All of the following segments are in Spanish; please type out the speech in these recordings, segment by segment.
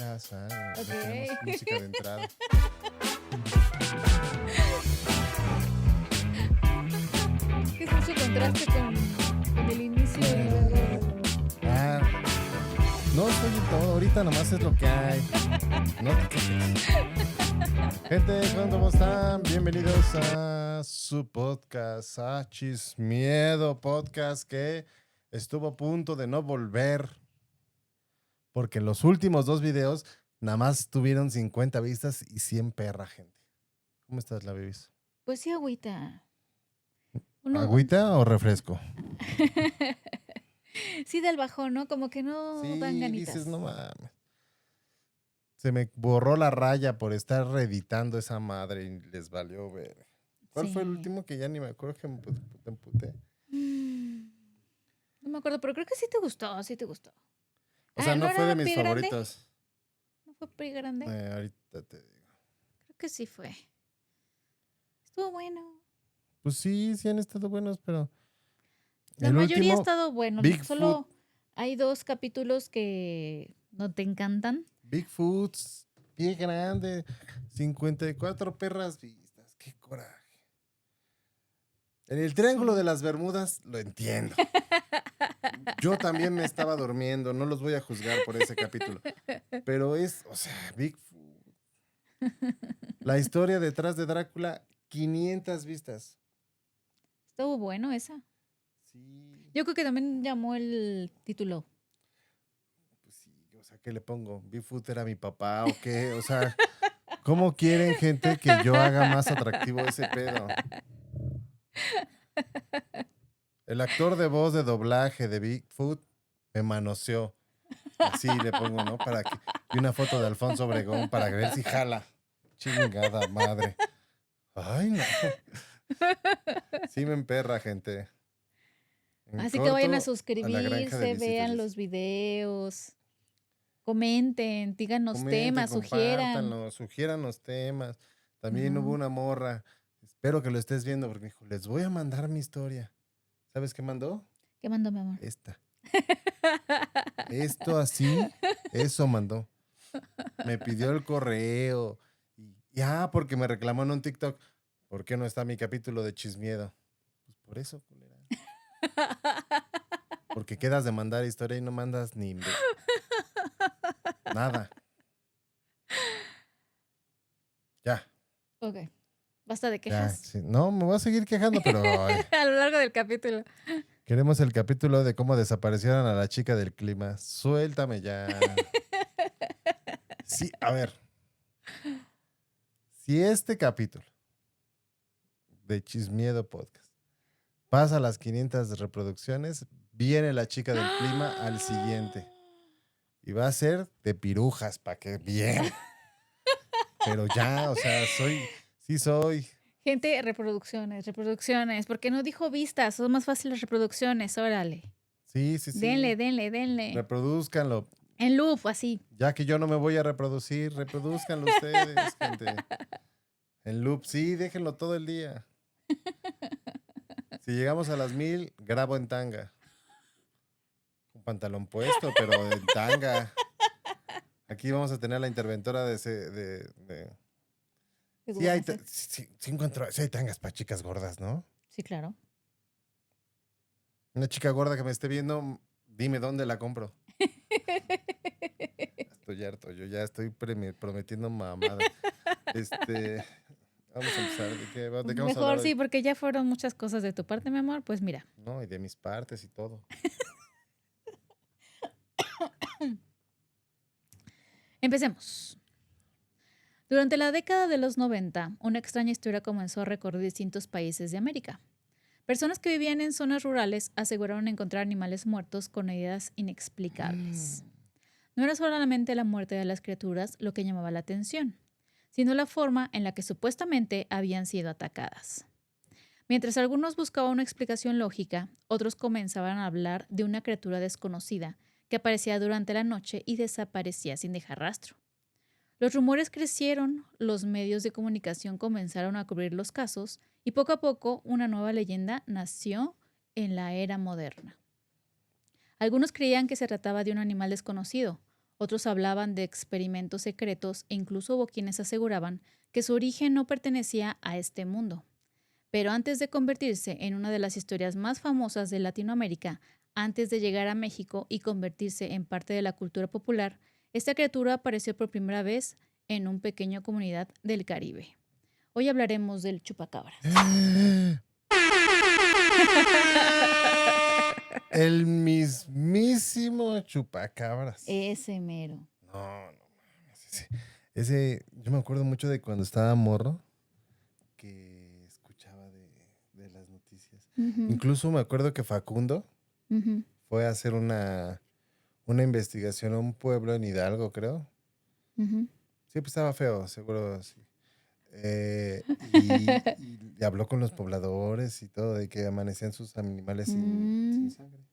haz algo. Ok. Ya tenemos música de entrada. Que es mucho contraste con el inicio. Ah, no soy de todo, ahorita nomás es lo que hay. No te quejes. Gente, ¿cómo están? Bienvenidos a su podcast, a Chismiedo Podcast, que estuvo a punto de no volver, porque los últimos dos videos nada más tuvieron 50 vistas y 100 perra, gente. ¿Cómo estás, la bebis? Pues sí, agüita. ¿Agüita o refresco? Sí, del bajón, ¿no? Como que no dan Sí, ganitas. dices, no mames. Se me borró la raya por estar reeditando esa madre y les valió ver. ¿Cuál fue el Sí. último que ya ni me acuerdo que me emputé? No me acuerdo, pero creo que sí te gustó, sí te gustó. O sea, no fue de era mis Pie Grande? favoritos. ¿No fue Pie Grande? Ahorita te digo. Creo que sí fue. Estuvo bueno. Pues sí, sí han estado buenos, pero La el mayoría ha último, estado bueno. Bigfoot. Solo hay 2 capítulos que no te encantan. Bigfoot, Pie Grande, 54 perras vistas. Qué coraje. En el Triángulo de las Bermudas lo entiendo. Yo también me estaba durmiendo, no los voy a juzgar por ese capítulo. Pero es, o sea, Bigfoot. La historia detrás de Drácula, 500 vistas. Estuvo bueno esa. Sí, Yo creo que también llamó el título. pues sí, o sea, ¿qué le pongo? ¿Bigfoot era mi papá o qué? O sea, ¿cómo quieren, gente, que yo haga más atractivo ese pedo? El actor de voz de doblaje de Bigfoot me manoseó. Así le pongo, ¿no? Y una foto de Alfonso Obregón para ver si jala. Chingada madre. Ay, no. Sí me emperra, gente. En Así que vayan a corto, a la granja de suscribirse, visitas, vean dice. los videos, comenten, díganos Comenten, temas, sugieran. compártanlo, sugieran los temas. También hubo Ujú. una morra. Espero que lo estés viendo porque me dijo, les voy a mandar mi historia. ¿Sabes qué mandó? ¿Qué mandó, mi amor? Esta. Esto así, eso mandó. Me pidió el correo. Porque me reclamó en un TikTok. ¿Por qué no está mi capítulo de Chismiedo? Pues por eso, culera. Porque quedas de mandar historia y no mandas ni nada. Ya. Ok. Basta de Ya, quejas. sí. No, me voy a seguir quejando, pero ay, A lo largo del capítulo. queremos el capítulo de cómo desaparecieron a la chica del clima. Suéltame ya. Sí, a ver. Si este capítulo de Chismiedo Podcast pasa las 500 reproducciones, viene la chica del clima al siguiente. Y va a ser de pirujas, para que bien. Pero ya, o sea, sí soy. Gente, reproducciones. ¿Por qué no dijo vistas? Son más fáciles reproducciones, órale. Sí. Denle. Reproduzcanlo. En loop, así. Ya que yo no me voy a reproducir, reproduzcanlo ustedes, gente. En loop, sí, déjenlo todo el día. Si llegamos a las 1000, grabo en tanga. Con pantalón puesto, pero en tanga. Aquí vamos a tener la interventora de Sí, sí hay tangas para chicas gordas, ¿no? Sí, claro. Una chica gorda que me esté viendo, dime dónde la compro. Estoy harto, yo ya estoy prometiendo mamada. Vamos a empezar. ¿De qué vamos a Mejor hablar hoy? sí, porque ya fueron muchas cosas de tu parte, mi amor. Pues mira. No, y de mis partes y todo. Empecemos. Durante la década de los 90, una extraña historia comenzó a recorrer distintos países de América. Personas que vivían en zonas rurales aseguraron encontrar animales muertos con heridas inexplicables. No era solamente la muerte de las criaturas lo que llamaba la atención, sino la forma en la que supuestamente habían sido atacadas. Mientras algunos buscaban una explicación lógica, otros comenzaban a hablar de una criatura desconocida que aparecía durante la noche y desaparecía sin dejar rastro. Los rumores crecieron, los medios de comunicación comenzaron a cubrir los casos y poco a poco una nueva leyenda nació en la era moderna. Algunos creían que se trataba de un animal desconocido, Otros hablaban de experimentos secretos e incluso hubo quienes aseguraban que su origen no pertenecía a este mundo. Pero antes de convertirse en una de las historias más famosas de Latinoamérica, antes de llegar a México y convertirse en parte de la cultura popular, esta criatura apareció por primera vez en una pequeña comunidad del Caribe. Hoy hablaremos del chupacabras. El mismísimo chupacabras. Ese mero. No, no mames. Yo me acuerdo mucho de cuando estaba morro que escuchaba de las noticias. Ujú, Incluso me acuerdo que Facundo ujú, fue a hacer una investigación a un pueblo en Hidalgo, creo. ujú. Sí, pues estaba feo, seguro, sí. Y habló con los pobladores y todo, de que amanecían sus animales sin Mm, sangre.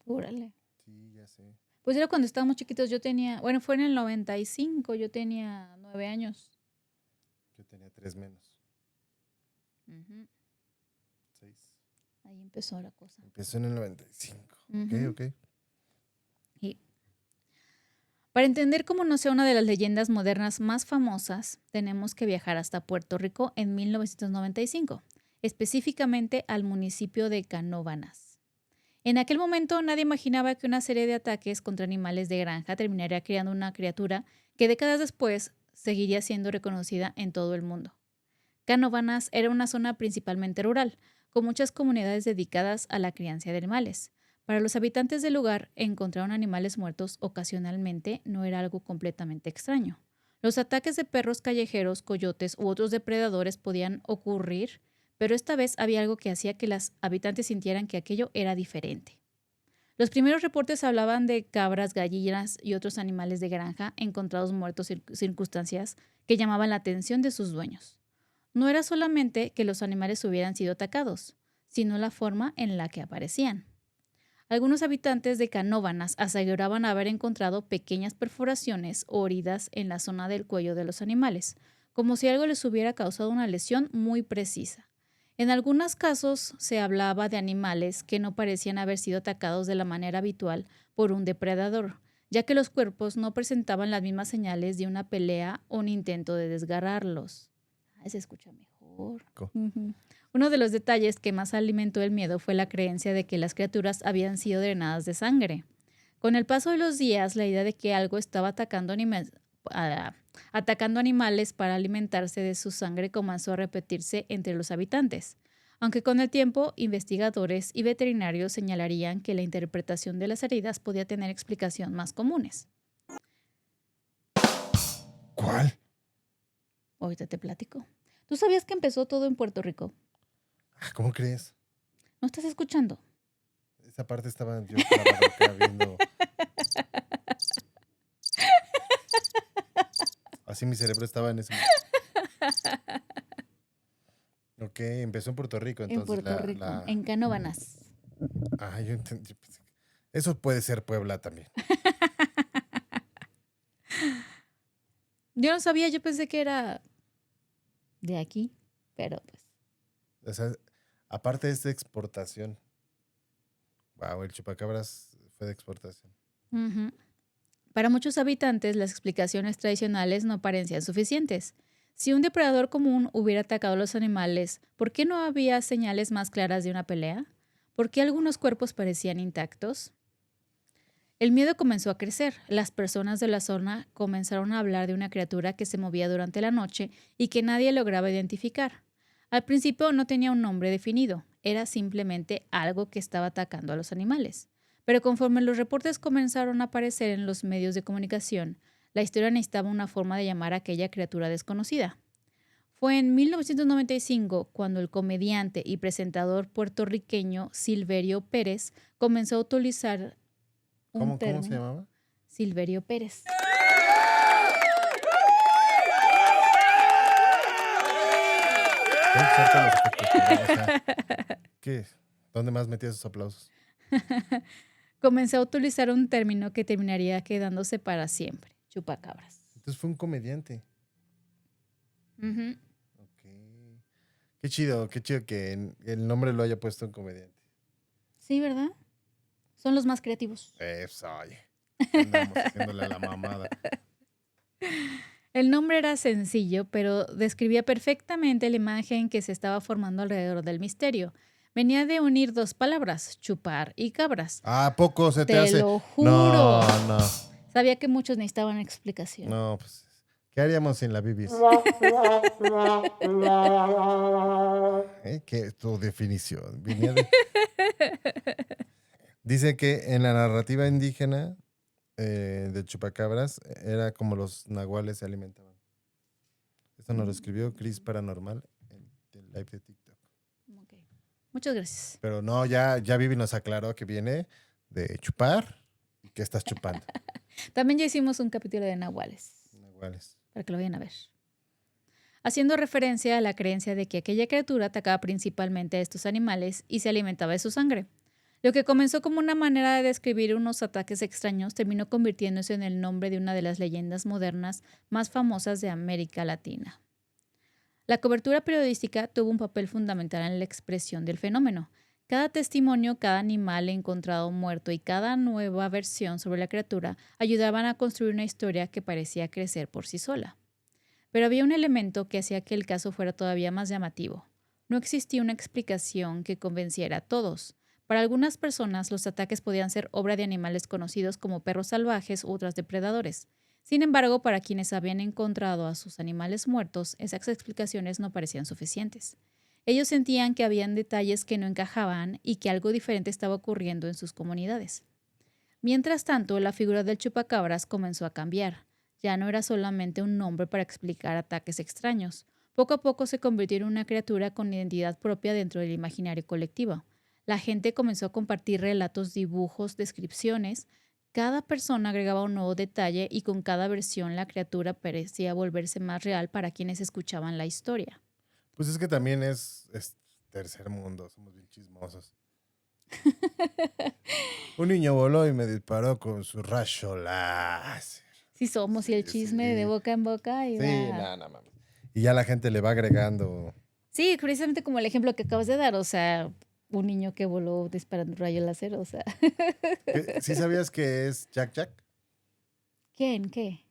órale. Sí, ya sé. Pues era cuando estábamos chiquitos, bueno, fue en el 95, yo tenía 9 años. Yo tenía 3 menos, Ujú, 6. ahí empezó la cosa. Empezó en el 95. Ok, Ujú. ok. Y para entender cómo nació una de las leyendas modernas más famosas, tenemos que viajar hasta Puerto Rico en 1995, específicamente al municipio de Canóvanas. En aquel momento nadie imaginaba que una serie de ataques contra animales de granja terminaría creando una criatura que décadas después seguiría siendo reconocida en todo el mundo. Canóvanas era una zona principalmente rural, con muchas comunidades dedicadas a la crianza de animales. Para los habitantes del lugar, encontrar animales muertos ocasionalmente no era algo completamente extraño. Los ataques de perros callejeros, coyotes u otros depredadores podían ocurrir, pero esta vez había algo que hacía que los habitantes sintieran que aquello era diferente. Los primeros reportes hablaban de cabras, gallinas y otros animales de granja encontrados muertos en circunstancias que llamaban la atención de sus dueños. No era solamente que los animales hubieran sido atacados, sino la forma en la que aparecían. Algunos habitantes de Canóvanas aseguraban haber encontrado pequeñas perforaciones o heridas en la zona del cuello de los animales, como si algo les hubiera causado una lesión muy precisa. En algunos casos se hablaba de animales que no parecían haber sido atacados de la manera habitual por un depredador, ya que los cuerpos no presentaban las mismas señales de una pelea o un intento de desgarrarlos. Se escucha mejor. Ujú. Uno de los detalles que más alimentó el miedo fue la creencia de que las criaturas habían sido drenadas de sangre. Con el paso de los días, la idea de que algo estaba atacando animales para alimentarse de su sangre comenzó a repetirse entre los habitantes. Aunque con el tiempo, investigadores y veterinarios señalarían que la interpretación de las heridas podía tener explicación más comunes. ¿Cuál? Ahorita te platico. ¿Tú sabías que empezó todo en Puerto Rico? ¿Cómo crees? ¿No estás escuchando? Esa parte estaba yo clavado acá viendo. Así mi cerebro estaba en ese momento. Ok, empezó en Puerto Rico, En entonces Puerto Rico, en Canóvanas. Yo entendí. Eso puede ser Puebla también. Yo no sabía, yo pensé que era de aquí, pero pues. O sea, aparte es de exportación. Wow, el chupacabras fue de exportación. Ujú. Para muchos habitantes, las explicaciones tradicionales no parecían suficientes. Si un depredador común hubiera atacado a los animales, ¿por qué no había señales más claras de una pelea? ¿Por qué algunos cuerpos parecían intactos? El miedo comenzó a crecer. Las personas de la zona comenzaron a hablar de una criatura que se movía durante la noche y que nadie lograba identificar. Al principio no tenía un nombre definido, era simplemente algo que estaba atacando a los animales. Pero conforme los reportes comenzaron a aparecer en los medios de comunicación, la historia necesitaba una forma de llamar a aquella criatura desconocida. Fue en 1995 cuando el comediante y presentador puertorriqueño Silverio Pérez comenzó a utilizar un ¿Cómo se término. llamaba? Silverio Pérez. Tengo que usar todos los efectos, ¿verdad? O sea, ¿qué? ¿Dónde más metía esos aplausos? Comenzó a utilizar un término que terminaría quedándose para siempre. Chupacabras. Entonces fue un comediante. Ujú. Ok. Qué chido que el nombre lo haya puesto un comediante. Sí, ¿verdad? Son los más creativos. Oye. Andamos haciéndole a la mamada. El nombre era sencillo, pero describía perfectamente la imagen que se estaba formando alrededor del misterio. Venía de unir dos palabras, chupar y cabras. ¿A poco se te Te hace? lo juro. No. Sabía que muchos necesitaban explicación. No, pues, ¿qué haríamos sin la bibis? ¿Qué es tu definición? Dice que en la narrativa indígena de Chupacabras era como los nahuales se alimentaban. Esto nos lo escribió Chris Paranormal en el live de TikTok. Ok. Muchas gracias. Pero no, ya Vivi nos aclaró que viene de chupar y que estás chupando. También ya hicimos un capítulo de nahuales, Nahuales. para que lo vayan a ver. Haciendo referencia a la creencia de que aquella criatura atacaba principalmente a estos animales y se alimentaba de su sangre. Lo que comenzó como una manera de describir unos ataques extraños terminó convirtiéndose en el nombre de una de las leyendas modernas más famosas de América Latina. La cobertura periodística tuvo un papel fundamental en la expresión del fenómeno. Cada testimonio, cada animal encontrado muerto y cada nueva versión sobre la criatura ayudaban a construir una historia que parecía crecer por sí sola. Pero había un elemento que hacía que el caso fuera todavía más llamativo. No existía una explicación que convenciera a todos. Para algunas personas, los ataques podían ser obra de animales conocidos como perros salvajes u otros depredadores. Sin embargo, para quienes habían encontrado a sus animales muertos, esas explicaciones no parecían suficientes. Ellos sentían que habían detalles que no encajaban y que algo diferente estaba ocurriendo en sus comunidades. Mientras tanto, la figura del chupacabras comenzó a cambiar. Ya no era solamente un nombre para explicar ataques extraños. Poco a poco se convirtió en una criatura con identidad propia dentro del imaginario colectivo. La gente comenzó a compartir relatos, dibujos, descripciones. Cada persona agregaba un nuevo detalle y con cada versión la criatura parecía volverse más real para quienes escuchaban la historia. Pues es que también es tercer mundo, somos bien chismosos. Un niño voló y me disparó con su rayo láser. Sí somos, y el chisme sí. de boca en boca. Y Sí, no mames. Y ya la gente le va agregando. Sí, precisamente como el ejemplo que acabas de dar, o sea, un niño que voló disparando rayo láser, o sea. ¿Sí sabías que es Jack Jack? ¿Quién? ¿Qué?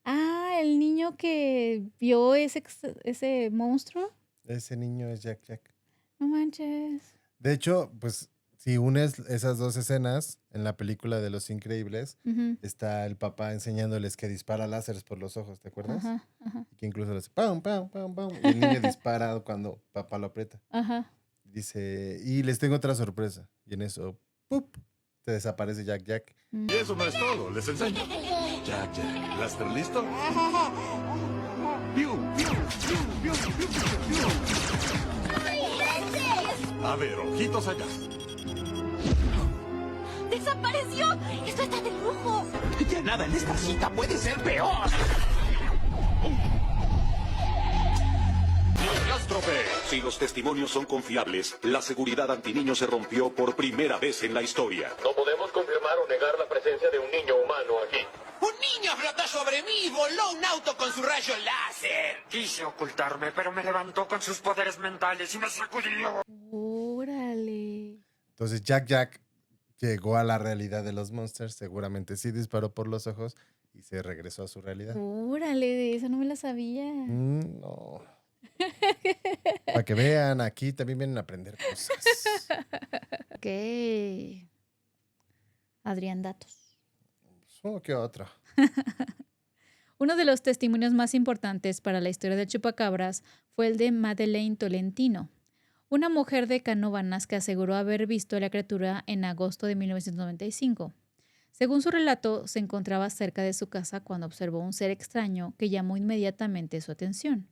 Ah, el niño que vio ese monstruo. Ese niño es Jack Jack. No manches. De hecho, pues si unes esas dos escenas en la película de Los Increíbles, está el papá enseñándoles que dispara láseres por los ojos, ¿te acuerdas? Ajá. Y que incluso le hace pam, pam, pam, pam. Y el niño dispara cuando papá lo aprieta. Ajá. Dice, y les tengo otra sorpresa. Y en eso, ¡pup! Se desaparece Jack Jack. Y eso no es todo, les enseño. Jack Jack, ¿láster listo? ¡Piu, piu, piu, piu, piu, piu, piu! A ver, ojitos allá. ¡Desapareció! ¡Esto está de lujo! Ya nada en esta cita puede ser peor. Catástrofe. Si los testimonios son confiables, la seguridad antiniño se rompió por primera vez en la historia. No podemos confirmar o negar la presencia de un niño humano aquí. Un niño flotó sobre mí y voló un auto con su rayo láser. Quise ocultarme, pero me levantó con sus poderes mentales y me sacudió. Órale. Entonces Jack Jack llegó a la realidad de los monsters, seguramente sí disparó por los ojos y se regresó a su realidad. Órale, esa no me la sabía. No. Para que vean, aquí también vienen a aprender cosas. Ok. Adrián Datos. Uno que otro. Uno de los testimonios más importantes para la historia del chupacabras fue el de Madeleine Tolentino, una mujer de Canóvanas que aseguró haber visto a la criatura en agosto de 1995. Según su relato, se encontraba cerca de su casa cuando observó un ser extraño que llamó inmediatamente su atención.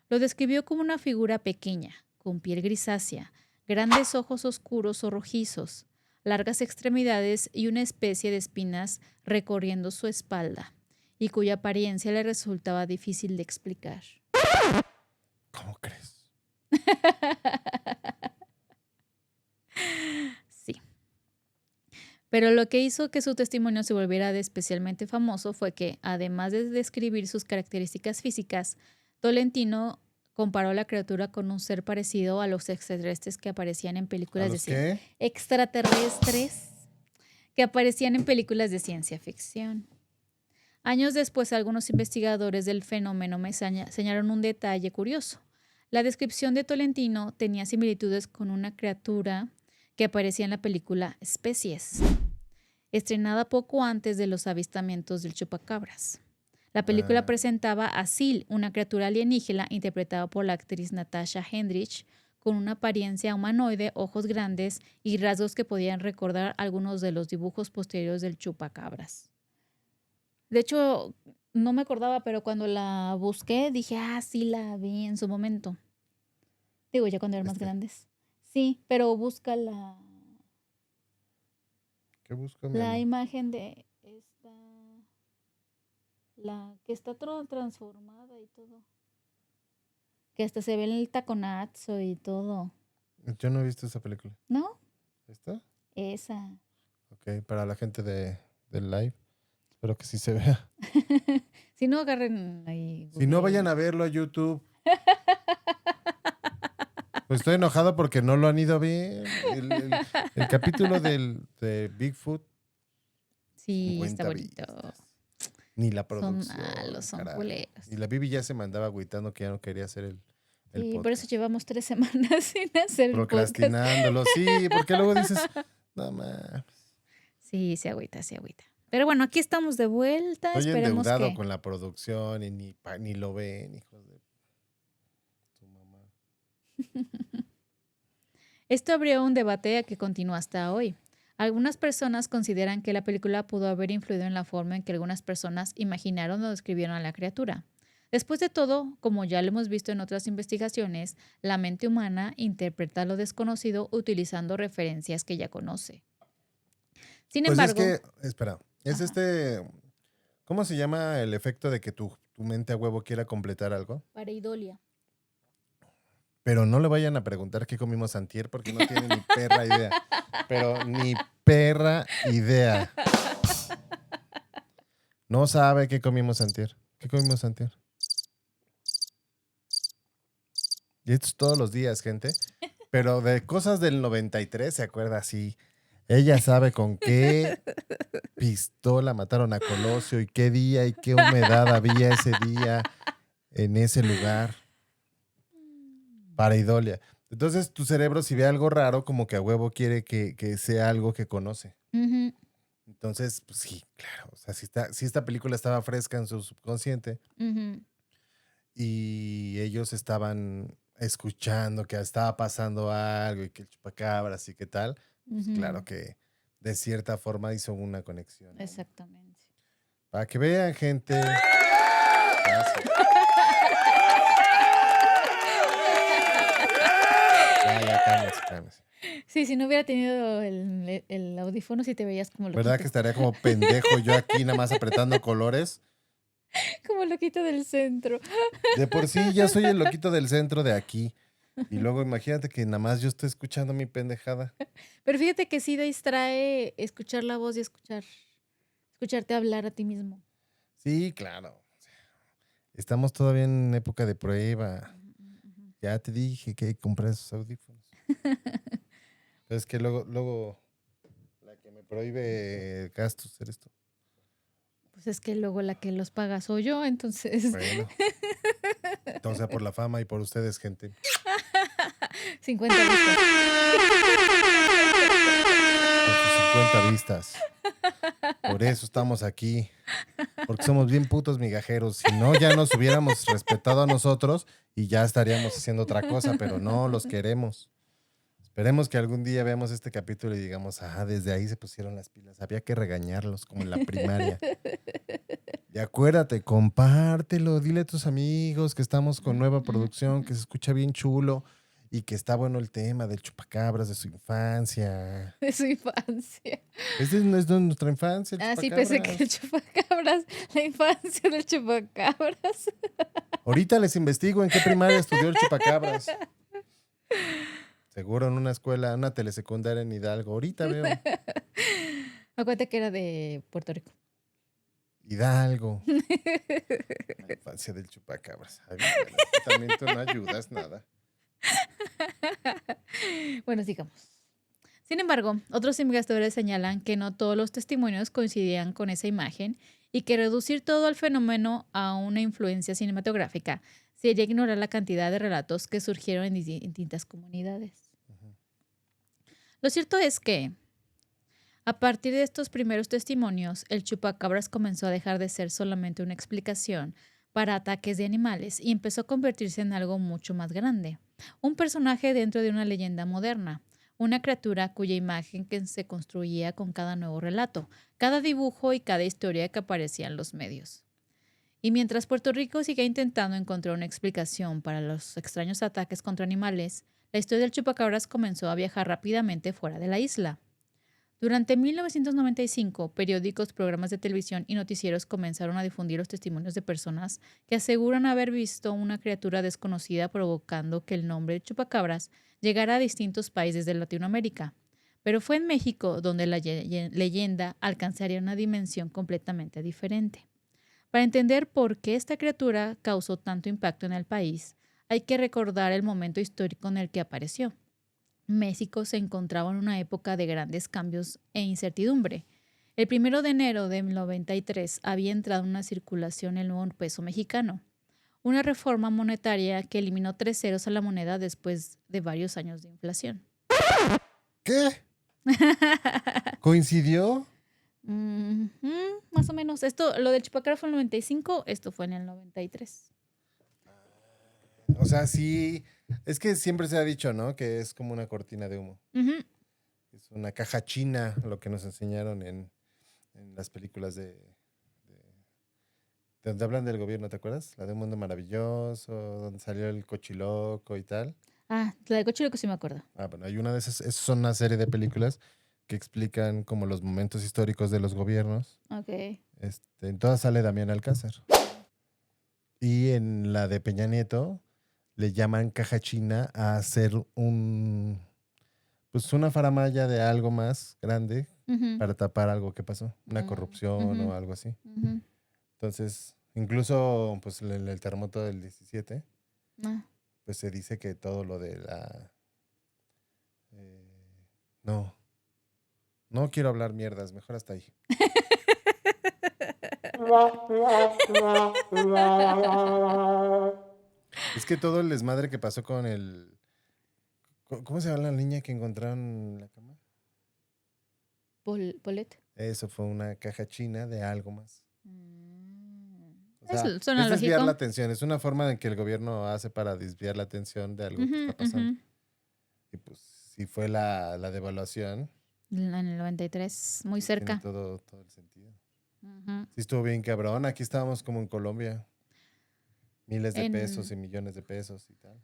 Lo describió como una figura pequeña, con piel grisácea, grandes ojos oscuros o rojizos, largas extremidades y una especie de espinas recorriendo su espalda, y cuya apariencia le resultaba difícil de explicar. ¿Cómo crees? Sí. Pero lo que hizo que su testimonio se volviera especialmente famoso fue que, además de describir sus características físicas, Tolentino comparó a la criatura con un ser parecido a los extraterrestres que aparecían en películas ¿A los qué? extraterrestres que aparecían en películas de ciencia ficción. Años después, algunos investigadores del fenómeno me señalaron un detalle curioso. La descripción de Tolentino tenía similitudes con una criatura que aparecía en la película Especies, estrenada poco antes de los avistamientos del chupacabras. La película presentaba a Sil, una criatura alienígena interpretada por la actriz Natasha Hendrich, con una apariencia humanoide, ojos grandes y rasgos que podían recordar algunos de los dibujos posteriores del chupacabras. De hecho, no me acordaba, pero cuando la busqué dije, sí la vi en su momento. Digo, ya cuando eran más grandes. Sí, pero busca ¿Qué busco? la imagen de esta, la que está transformada y todo. Que hasta se ve el taconazo y todo. Yo no he visto esa película. ¿No? ¿Esta? Esa. Ok, para la gente del live. Espero que sí se vea. Si no, agarren ahí. Si no, vayan a verlo a YouTube. Pues estoy enojado porque no lo han ido a ver. El capítulo de Bigfoot. Sí, está 50 bonito. vistas. Ni la producción. Son malos, son carajo. culeros. Y la Bibi ya se me andaba agüitando que ya no quería hacer el Sí, podcast. por eso llevamos 3 semanas sin hacer el podcast. Procrastinándolo. Sí, porque luego dices, no más. Sí, se agüita, se agüita. Pero bueno, aquí estamos de vuelta. Estoy Esperemos endeudado que... con la producción y ni lo ven, hijos de tu mamá. Esto abrió un debate que continúa hasta hoy. Algunas personas consideran que la película pudo haber influido en la forma en que algunas personas imaginaron o describieron a la criatura. Después de todo, como ya lo hemos visto en otras investigaciones, la mente humana interpreta lo desconocido utilizando referencias que ya conoce. Sin Pues embargo, es que, espera, es ¿cómo se llama el efecto de que tu mente a huevo quiera completar algo? pareidolia. Pero no le vayan a preguntar qué comimos antier porque no tienen ni perra idea. Pero ni perra idea. No sabe qué comimos antier. ¿Qué comimos antier? Y esto es todos los días, gente. Pero de cosas del 93 se acuerda así. Ella sabe con qué pistola mataron a Colosio y qué día y qué humedad había ese día en ese lugar. Pareidolia. Entonces tu cerebro, si ve algo raro, como que a huevo quiere que sea algo que conoce. Ujú, Entonces, pues sí, claro. O sea, si esta película estaba fresca en su subconsciente ujú. y ellos estaban escuchando que estaba pasando algo y que el chupacabras y qué tal, pues Ujú. claro que de cierta forma hizo una conexión, ¿no? Exactamente. Para que vean, gente. Gracias. Ya, cálmense. Sí, si no hubiera tenido el audífono, sí te veías como loquito. ¿Verdad que estaría como pendejo yo aquí nada más apretando colores? Como loquito del centro. De por sí ya soy el loquito del centro de aquí. Y luego imagínate que nada más yo estoy escuchando mi pendejada. Pero fíjate que sí distrae escuchar la voz y escucharte hablar a ti mismo. Sí, claro. Estamos todavía en época de prueba. Ya te dije que hay que comprar esos audífonos. Pero es que luego la que me prohíbe gastos eres tú. Pues es que luego la que los paga soy yo, entonces Bueno. Entonces, por la fama y por ustedes, gente. 50 vistas. Por sus 50 vistas. Por eso estamos aquí. Porque somos bien putos migajeros. Si no, ya nos hubiéramos respetado a nosotros y ya estaríamos haciendo otra cosa, pero no, los queremos. Esperemos que algún día veamos este capítulo y digamos, desde ahí se pusieron las pilas. Había que regañarlos como en la primaria. Y acuérdate, compártelo, dile a tus amigos que estamos con nueva producción, que se escucha bien chulo y que está bueno el tema del chupacabras de su infancia. De su infancia. No es de nuestra infancia el Sí, chupacabras. pensé que el chupacabras, la infancia del chupacabras. Ahorita les investigo en qué primaria estudió el chupacabras. Seguro en una escuela, una telesecundaria en Hidalgo. Ahorita veo. Acuérdate que era de Puerto Rico. Hidalgo. La infancia del chupacabras. Ay, también tú no ayudas nada. Bueno, sigamos. Sin embargo, otros investigadores señalan que no todos los testimonios coincidían con esa imagen y que reducir todo el fenómeno a una influencia cinematográfica sería ignorar la cantidad de relatos que surgieron en distintas comunidades. Lo cierto es que, a partir de estos primeros testimonios, el chupacabras comenzó a dejar de ser solamente una explicación para ataques de animales y empezó a convertirse en algo mucho más grande. Un personaje dentro de una leyenda moderna, una criatura cuya imagen que se construía con cada nuevo relato, cada dibujo y cada historia que aparecía en los medios. Y mientras Puerto Rico sigue intentando encontrar una explicación para los extraños ataques contra animales, la historia del chupacabras comenzó a viajar rápidamente fuera de la isla. Durante 1995, periódicos, programas de televisión y noticieros comenzaron a difundir los testimonios de personas que aseguran haber visto una criatura desconocida provocando que el nombre de chupacabras llegara a distintos países de Latinoamérica. Pero fue en México donde la leyenda alcanzaría una dimensión completamente diferente. Para entender por qué esta criatura causó tanto impacto en el país, hay que recordar el momento histórico en el que apareció. México se encontraba en una época de grandes cambios e incertidumbre. El 1 de enero de 93 había entrado en una circulación el nuevo peso mexicano, una reforma monetaria que eliminó 3 ceros a la moneda después de varios años de inflación. ¿Qué? ¿Coincidió? Más o menos. Lo del chupacabras fue en el 95, esto fue en el 93. O sea, sí. Es que siempre se ha dicho, ¿no? Que es como una cortina de humo. Ujú. Es una caja china, lo que nos enseñaron en las películas de donde hablan del gobierno, ¿te acuerdas? La de Un Mundo Maravilloso, donde salió el cochiloco y tal. Ah, la de Cochiloco sí me acuerdo. Ah, bueno, hay una de esas son una serie de películas que explican como los momentos históricos de los gobiernos. Ok. En todas sale Damián Alcázar. Y en la de Peña Nieto le llaman caja china a hacer pues una faramalla de algo más grande Ujú, para tapar algo que pasó, una corrupción ujú. o algo así. ujú. Entonces, incluso pues en el terremoto del 17, Ah. pues se dice que todo lo de la... no quiero hablar mierdas, mejor hasta ahí. Es que todo el desmadre que pasó con el... ¿Cómo se llama la niña que encontraron en la cama? Paulette. Eso fue una caja china de algo más. O Eso sea, suena es desviar lógico. la atención. Es una forma en que el gobierno hace para desviar la atención de algo que Ujú, está pasando. ujú. Y pues sí fue la devaluación. En el 93, muy Tiene cerca. todo el sentido. Ujú. Sí estuvo bien cabrón. Aquí estábamos como en Colombia. Miles de En- pesos y millones de pesos y tal.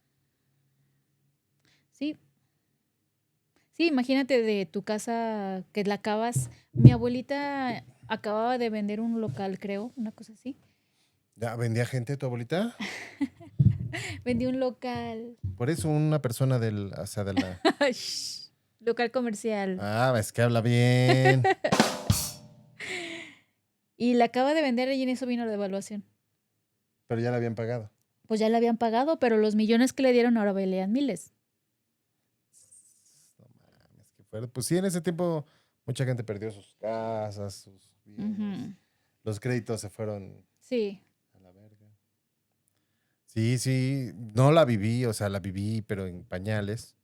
Sí. Sí, imagínate de tu casa que la acabas. Mi abuelita acababa de vender un local, creo, una cosa así. ¿Ya vendía gente tu abuelita? Vendió un local. Por eso una persona de la... Shh, local comercial. Ah, es que habla bien. Y la acaba de vender y en eso vino la devaluación. Pero ya la habían pagado. Pues ya le habían pagado, pero los millones que le dieron ahora valían miles. No mames, qué fuerte. Pues sí, en ese tiempo mucha gente perdió sus casas, sus bienes. Ujú. Los créditos se fueron Sí. a la verga. Sí, no la viví, o sea, la viví, pero en pañales.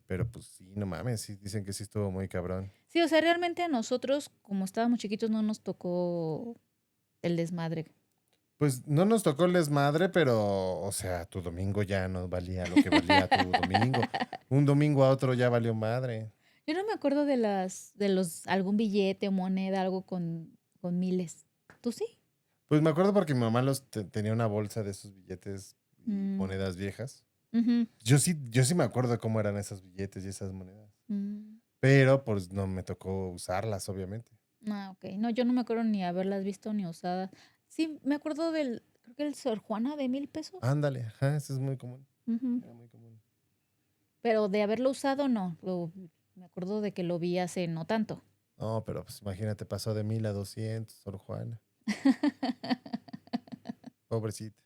Pero pues sí, no mames, sí, dicen que sí estuvo muy cabrón. Sí, o sea, realmente a nosotros, como estábamos chiquitos, no nos tocó el desmadre. Pues no nos tocó el desmadre, pero, o sea, tu domingo ya no valía lo que valía tu domingo. Un domingo a otro ya valió madre. Yo no me acuerdo de algún billete o moneda, algo con miles. ¿Tú sí? Pues me acuerdo porque mi mamá tenía una bolsa de esos billetes y Mm. monedas viejas. Ujú. Yo sí me acuerdo de cómo eran esos billetes y esas monedas. Mm. Pero pues no me tocó usarlas, obviamente. Ah, ok. No, yo no me acuerdo ni haberlas visto ni usadas. Sí, me acuerdo creo que el Sor Juana de 1,000 pesos. Ándale, ajá, eso es muy común. Ujú. Era muy común. Pero de haberlo usado, no. Me acuerdo de que lo vi hace no tanto. No, pero pues imagínate, pasó de 1,000 a 200, Sor Juana. Pobrecita.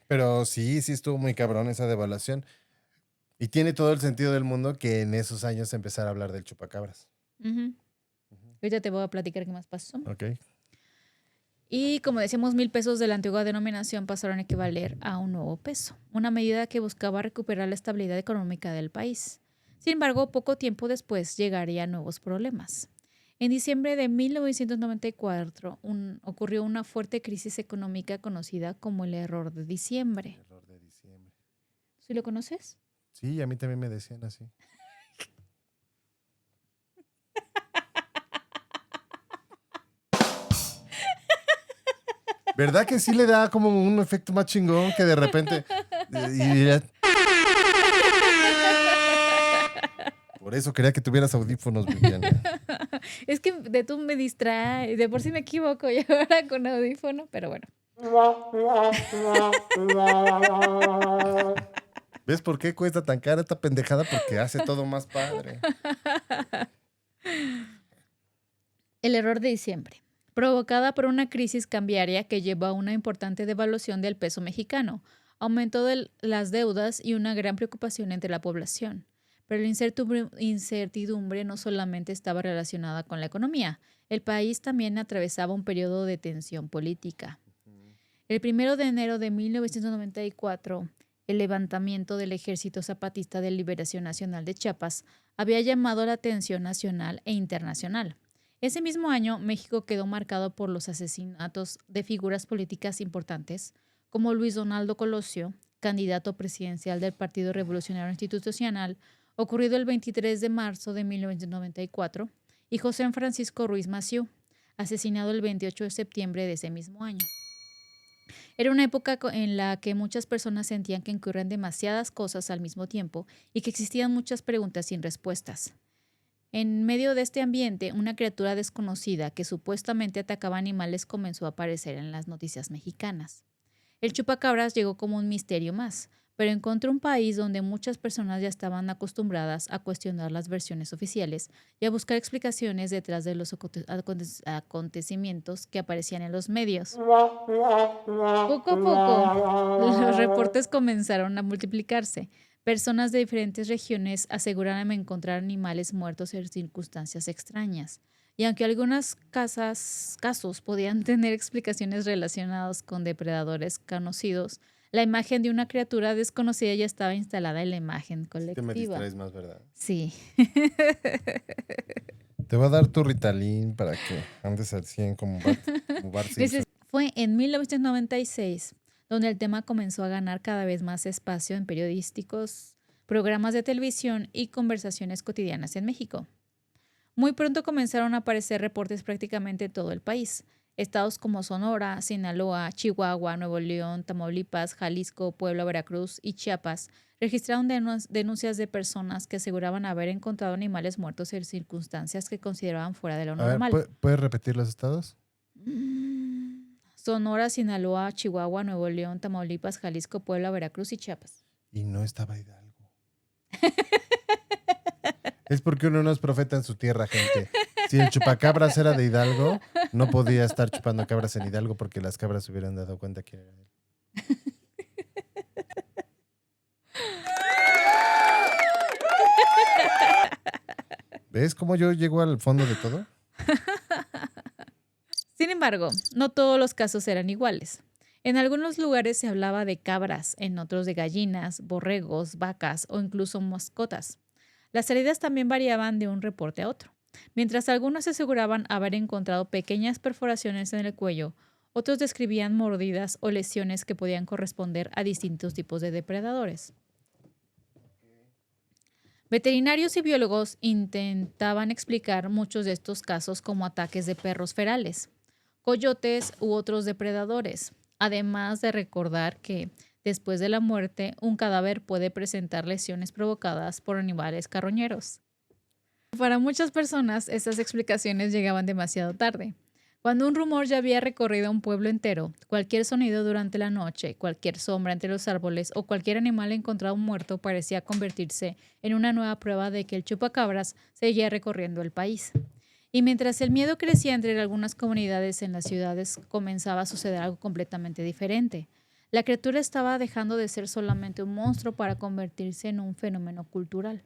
Pero sí estuvo muy cabrón esa devaluación. Y tiene todo el sentido del mundo que en esos años empezara a hablar del chupacabras. Ujú. Ahorita te voy a platicar qué más pasó. Ok. Y como decíamos, 1,000 pesos de la antigua denominación pasaron a equivaler a un nuevo peso, una medida que buscaba recuperar la estabilidad económica del país. Sin embargo, poco tiempo después llegarían nuevos problemas. En diciembre de 1994 ocurrió una fuerte crisis económica conocida como el Error de Diciembre. Error de diciembre. ¿Sí lo conoces? Sí, a mí también me decían así. ¿Verdad que sí le da como un efecto más chingón que de repente... Por eso quería que tuvieras audífonos, Viviana. Es que de tú me distrae, de por sí me equivoco y ahora con audífono, pero bueno. ¿Ves por qué cuesta tan cara esta pendejada? Porque hace todo más padre. El error de diciembre, provocada por una crisis cambiaria que llevó a una importante devaluación del peso mexicano, aumento de las deudas y una gran preocupación entre la población. Pero la incertidumbre no solamente estaba relacionada con la economía, el país también atravesaba un periodo de tensión política. El 1 de enero de 1994, el levantamiento del Ejército Zapatista de Liberación Nacional de Chiapas había llamado la atención nacional e internacional. Ese mismo año, México quedó marcado por los asesinatos de figuras políticas importantes, como Luis Donaldo Colosio, candidato presidencial del Partido Revolucionario Institucional, ocurrido el 23 de marzo de 1994, y José Francisco Ruiz Massieu, asesinado el 28 de septiembre de ese mismo año. Era una época en la que muchas personas sentían que ocurrían demasiadas cosas al mismo tiempo y que existían muchas preguntas sin respuestas. En medio de este ambiente, una criatura desconocida que supuestamente atacaba animales comenzó a aparecer en las noticias mexicanas. El chupacabras llegó como un misterio más, pero encontró un país donde muchas personas ya estaban acostumbradas a cuestionar las versiones oficiales y a buscar explicaciones detrás de los acontecimientos que aparecían en los medios. Poco a poco, los reportes comenzaron a multiplicarse. Personas de diferentes regiones aseguraban encontrar animales muertos en circunstancias extrañas. Y aunque algunos casos podían tener explicaciones relacionadas con depredadores conocidos, la imagen de una criatura desconocida ya estaba instalada en la imagen colectiva. Te me distraes más, ¿verdad? Sí. Te voy a dar tu Ritalin para que andes al 100 como Bart Simpson. Fue en 1996 donde el tema comenzó a ganar cada vez más espacio en periodísticos, programas de televisión y conversaciones cotidianas en México. Muy pronto comenzaron a aparecer reportes prácticamente en todo el país. Estados como Sonora, Sinaloa, Chihuahua, Nuevo León, Tamaulipas, Jalisco, Puebla, Veracruz y Chiapas registraron denuncias de personas que aseguraban haber encontrado animales muertos en circunstancias que consideraban fuera de lo normal. A ver, ¿puedes repetir los estados? Sonora, Sinaloa, Chihuahua, Nuevo León, Tamaulipas, Jalisco, Puebla, Veracruz y Chiapas. Y no estaba Hidalgo. Es porque uno no es profeta en su tierra, gente. Si el chupacabras era de Hidalgo, no podía estar chupando cabras en Hidalgo porque las cabras se hubieran dado cuenta que era él. ¿Ves cómo yo llego al fondo de todo? Sin embargo, no todos los casos eran iguales. En algunos lugares se hablaba de cabras, en otros de gallinas, borregos, vacas o incluso mascotas. Las heridas también variaban de un reporte a otro. Mientras algunos aseguraban haber encontrado pequeñas perforaciones en el cuello, otros describían mordidas o lesiones que podían corresponder a distintos tipos de depredadores. Veterinarios y biólogos intentaban explicar muchos de estos casos como ataques de perros ferales, coyotes u otros depredadores, además de recordar que después de la muerte, un cadáver puede presentar lesiones provocadas por animales carroñeros. Para muchas personas, estas explicaciones llegaban demasiado tarde. Cuando un rumor ya había recorrido un pueblo entero, cualquier sonido durante la noche, cualquier sombra entre los árboles o cualquier animal encontrado muerto parecía convertirse en una nueva prueba de que el chupacabras seguía recorriendo el país. Y mientras el miedo crecía entre algunas comunidades en las ciudades, comenzaba a suceder algo completamente diferente. La criatura estaba dejando de ser solamente un monstruo para convertirse en un fenómeno cultural.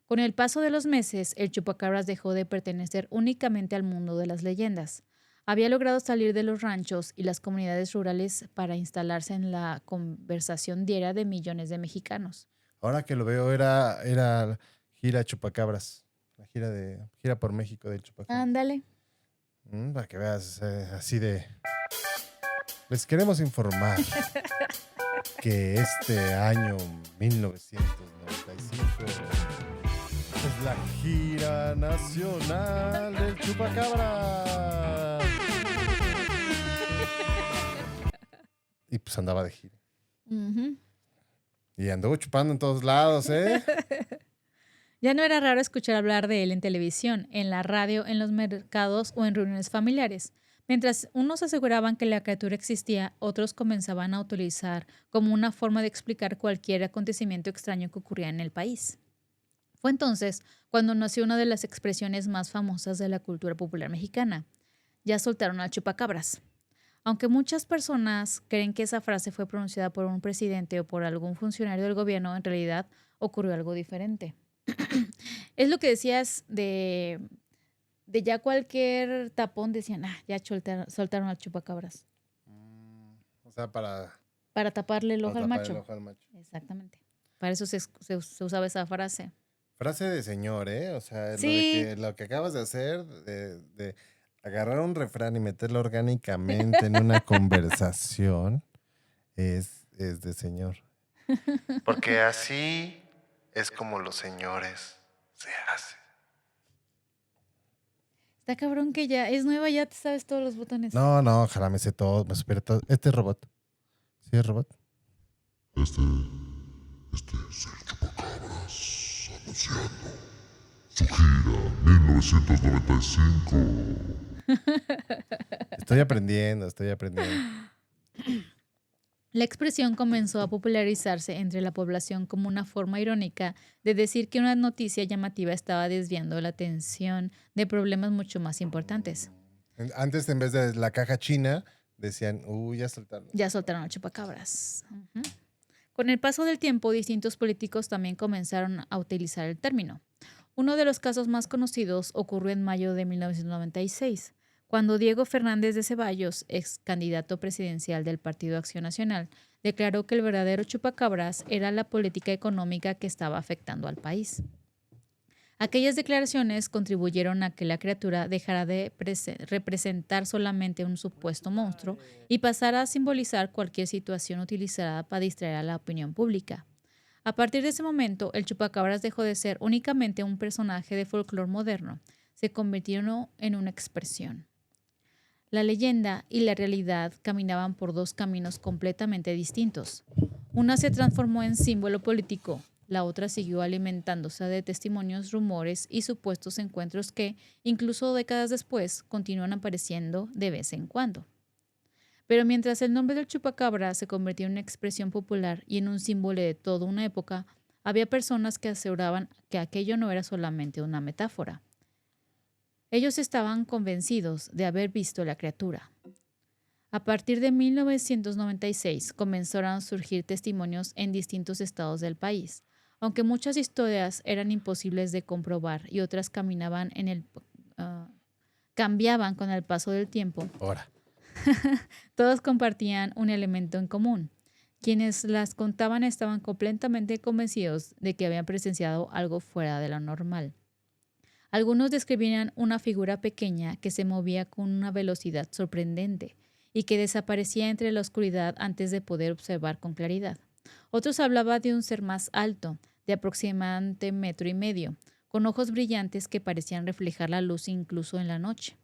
Con el paso de los meses, el chupacabras dejó de pertenecer únicamente al mundo de las leyendas. Había logrado salir de los ranchos y las comunidades rurales para instalarse en la conversación diaria de millones de mexicanos. Ahora que lo veo, era gira Chupacabras. La gira por México del Chupacabras. Ándale. Para que veas, así de... Les queremos informar que este año 1995 es la gira nacional del Chupacabras. Y pues andaba de gira. Ujú. Y anduvo chupando en todos lados, ¿eh? Ya no era raro escuchar hablar de él en televisión, en la radio, en los mercados o en reuniones familiares. Mientras unos aseguraban que la criatura existía, otros comenzaban a utilizar como una forma de explicar cualquier acontecimiento extraño que ocurría en el país. Fue entonces cuando nació una de las expresiones más famosas de la cultura popular mexicana. Ya soltaron al chupacabras. Aunque muchas personas creen que esa frase fue pronunciada por un presidente o por algún funcionario del gobierno, en realidad ocurrió algo diferente. Es lo que decías de ya cualquier tapón decían, ya soltaron al chupacabras. O sea, para Taparle el ojo al tapar macho. el ojo al macho. Exactamente. Para eso se usaba esa frase. Frase de señor, ¿eh? O sea, Sí. lo que acabas de hacer, de agarrar un refrán y meterlo orgánicamente en una conversación, es de señor. Porque así es como los señores se hacen. Está cabrón que ya es nueva, ya te sabes todos los botones. No, ojalá me sé todo, me supera todo. Este es robot. ¿Sí es robot? Este es el Chupacabras anunciando su gira 1995. Estoy aprendiendo. La expresión comenzó a popularizarse entre la población como una forma irónica de decir que una noticia llamativa estaba desviando la atención de problemas mucho más importantes. Antes, en vez de la caja china, decían, ya soltaron. Ya soltaron al chupacabras. Ujú. Con el paso del tiempo, distintos políticos también comenzaron a utilizar el término. Uno de los casos más conocidos ocurrió en mayo de 1996, cuando Diego Fernández de Ceballos, ex candidato presidencial del Partido Acción Nacional, declaró que el verdadero chupacabras era la política económica que estaba afectando al país. Aquellas declaraciones contribuyeron a que la criatura dejara de representar solamente un supuesto monstruo y pasara a simbolizar cualquier situación utilizada para distraer a la opinión pública. A partir de ese momento, el chupacabras dejó de ser únicamente un personaje de folclore moderno, se convirtió en una expresión. La leyenda y la realidad caminaban por dos caminos completamente distintos. Una se transformó en símbolo político, la otra siguió alimentándose de testimonios, rumores y supuestos encuentros que, incluso décadas después, continúan apareciendo de vez en cuando. Pero mientras el nombre del chupacabra se convirtió en una expresión popular y en un símbolo de toda una época, había personas que aseguraban que aquello no era solamente una metáfora. Ellos estaban convencidos de haber visto la criatura. A partir de 1996 comenzaron a surgir testimonios en distintos estados del país. Aunque muchas historias eran imposibles de comprobar y otras cambiaban con el paso del tiempo, Ahora. todos compartían un elemento en común. Quienes las contaban estaban completamente convencidos de que habían presenciado algo fuera de lo normal. Algunos describían una figura pequeña que se movía con una velocidad sorprendente y que desaparecía entre la oscuridad antes de poder observar con claridad. Otros hablaban de un ser más alto, de aproximadamente 1,5 metros, con ojos brillantes que parecían reflejar la luz incluso en la noche.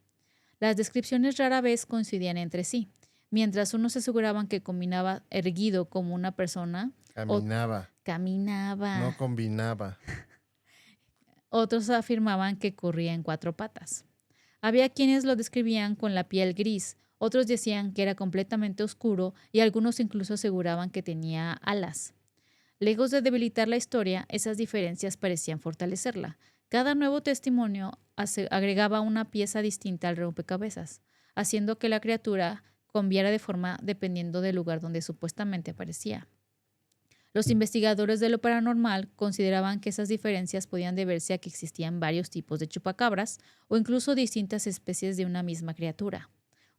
Las descripciones rara vez coincidían entre sí. Mientras unos aseguraban que caminaba erguido como una persona, Caminaba. No combinaba. Otros afirmaban que corría en 4 patas. Había quienes lo describían con la piel gris, otros decían que era completamente oscuro y algunos incluso aseguraban que tenía alas. Lejos de debilitar la historia, esas diferencias parecían fortalecerla. Cada nuevo testimonio agregaba una pieza distinta al rompecabezas, haciendo que la criatura cambiara de forma dependiendo del lugar donde supuestamente aparecía. Los investigadores de lo paranormal consideraban que esas diferencias podían deberse a que existían varios tipos de chupacabras o incluso distintas especies de una misma criatura.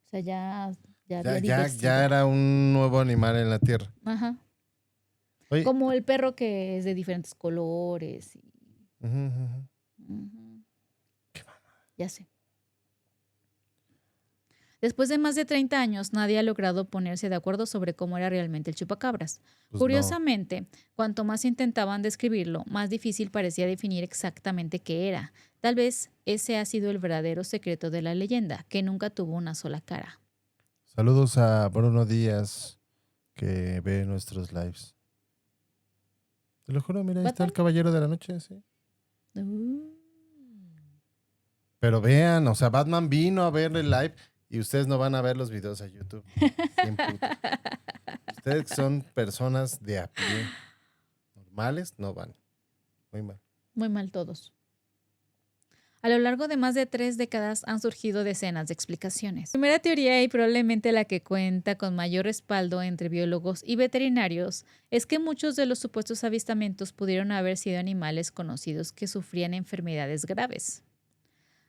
O sea, ya había diversidad. Ya era un nuevo animal en la Tierra. Ajá. Oye, Como el perro que es de diferentes colores. ujú, ujú. Ujú. Ya sé. Después de más de 30 años, nadie ha logrado ponerse de acuerdo sobre cómo era realmente el chupacabras. Pues Curiosamente, cuanto más intentaban describirlo, más difícil parecía definir exactamente qué era. Tal vez ese ha sido el verdadero secreto de la leyenda, que nunca tuvo una sola cara. no. Saludos a Bruno Díaz, que ve nuestros lives. Te lo juro, mira, ahí está el Batman. Caballero de la Noche, sí. Pero vean, o sea, Batman vino a ver el live y ustedes no van a ver los videos a YouTube. Cien putas. Ustedes son personas de a pie. Normales no van. Muy mal. Muy mal todos. A lo largo de más de 3 décadas han surgido decenas de explicaciones. La primera teoría, y probablemente la que cuenta con mayor respaldo entre biólogos y veterinarios, es que muchos de los supuestos avistamientos pudieron haber sido animales conocidos que sufrían enfermedades graves.